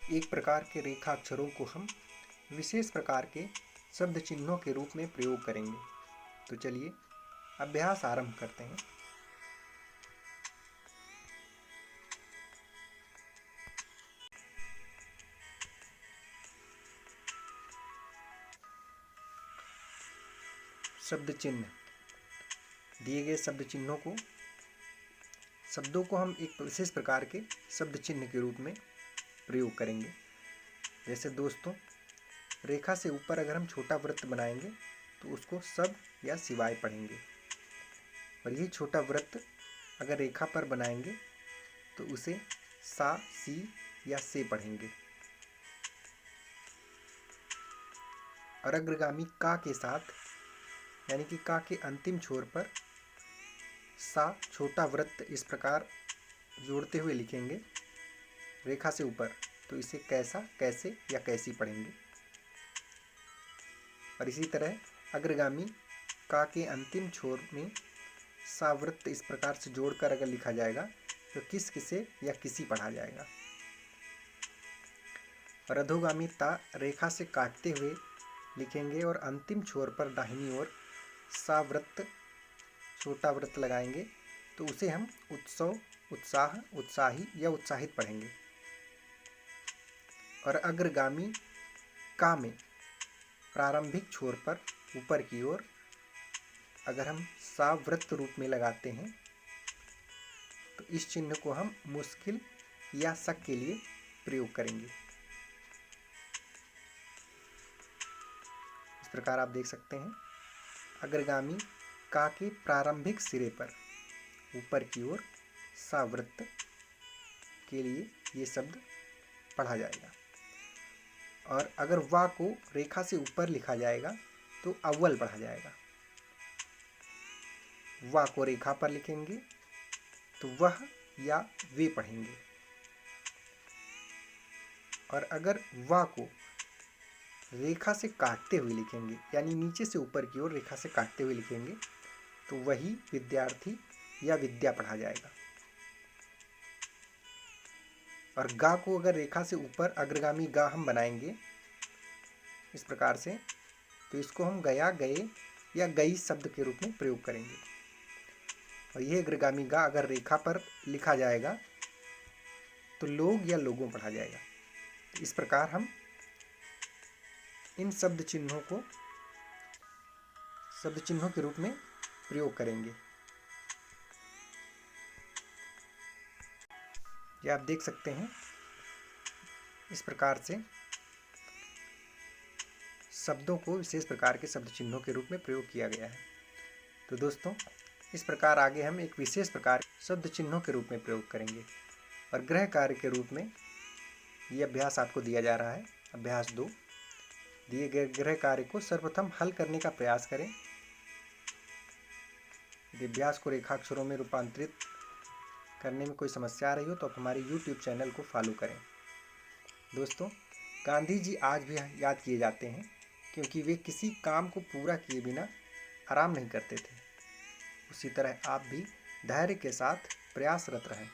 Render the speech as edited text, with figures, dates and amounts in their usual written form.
एक प्रकार के रेखा अक्षरों को हम विशेष प्रकार के शब्द चिन्हों के रूप में प्रयोग करेंगे। तो चलिए अभ्यास आरंभ करते हैं। शब्द चिन्ह। दिए गए शब्दों को हम एक विशेष प्रकार के शब्द चिन्ह के रूप में प्रयोग करेंगे। जैसे दोस्तों, रेखा से ऊपर अगर हम छोटा वृत्त बनाएंगे तो उसको सब या सिवाय पढ़ेंगे, और यही छोटा वृत्त अगर रेखा पर बनाएंगे तो उसे सा, सी या से पढ़ेंगे। और अग्रगामी का के साथ, यानी कि का के अंतिम छोर पर सा छोटा वृत्त इस प्रकार जोड़ते हुए लिखेंगे रेखा से ऊपर, तो इसे कैसा, कैसे या कैसी पढ़ेंगे। और इसी तरह अग्रगामी का के अंतिम छोर में सा वृत्त इस प्रकार से जोड़कर अगर लिखा जाएगा तो किस, किसे या किसी पढ़ा जाएगा। और अधोगामी ता रेखा से काटते हुए लिखेंगे और अंतिम छोर पर दाहिनी ओर सा वृत्त छोटा वृत्त लगाएंगे, तो उसे हम उत्सव, उत्साह, उत्साही या उत्साहित पढ़ेंगे। और अग्रगामी का में प्रारंभिक छोर पर ऊपर की ओर अगर हम सा वृत्त रूप में लगाते हैं तो इस चिन्ह को हम मुश्किल या शक के लिए प्रयोग करेंगे। इस प्रकार आप देख सकते हैं, अग्रगामी का के प्रारंभिक सिरे पर ऊपर की ओर सा वृत्त के लिए ये शब्द पढ़ा जाएगा। और अगर वा को रेखा से ऊपर लिखा जाएगा तो अव्वल पढ़ा जाएगा। वा को रेखा पर लिखेंगे तो वह या वे पढ़ेंगे। और अगर वा को रेखा से काटते हुए लिखेंगे, यानी नीचे से ऊपर की ओर रेखा से काटते हुए लिखेंगे, तो वही विद्यार्थी या विद्या पढ़ा जाएगा। और गा को अगर रेखा से ऊपर अग्रगामी गा हम बनाएंगे इस प्रकार से, तो इसको हम गया, गए या गई शब्द के रूप में प्रयोग करेंगे। और यह अग्रगामी गा अगर रेखा पर लिखा जाएगा तो लोग या लोगों पढ़ा जाएगा। तो इस प्रकार हम इन शब्द चिन्हों के रूप में प्रयोग करेंगे। ये आप देख सकते हैं, इस प्रकार से शब्दों को विशेष प्रकार के शब्द चिन्हों के रूप में प्रयोग किया गया है। तो दोस्तों, इस प्रकार आगे हम एक विशेष प्रकार शब्द चिन्हों के रूप में प्रयोग करेंगे। और गृह कार्य के रूप में ये अभ्यास आपको दिया जा रहा है। अभ्यास 2, दिए गए गृह कार्य को सर्वप्रथम हल करने का प्रयास करें। यदि अभ्यास को रेखाक्षरों में रूपांतरित करने में कोई समस्या आ रही हो तो आप हमारे YouTube चैनल को फॉलो करें। दोस्तों, गांधी जी आज भी याद किए जाते हैं क्योंकि वे किसी काम को पूरा किए बिना आराम नहीं करते थे। उसी तरह आप भी धैर्य के साथ प्रयासरत रहें।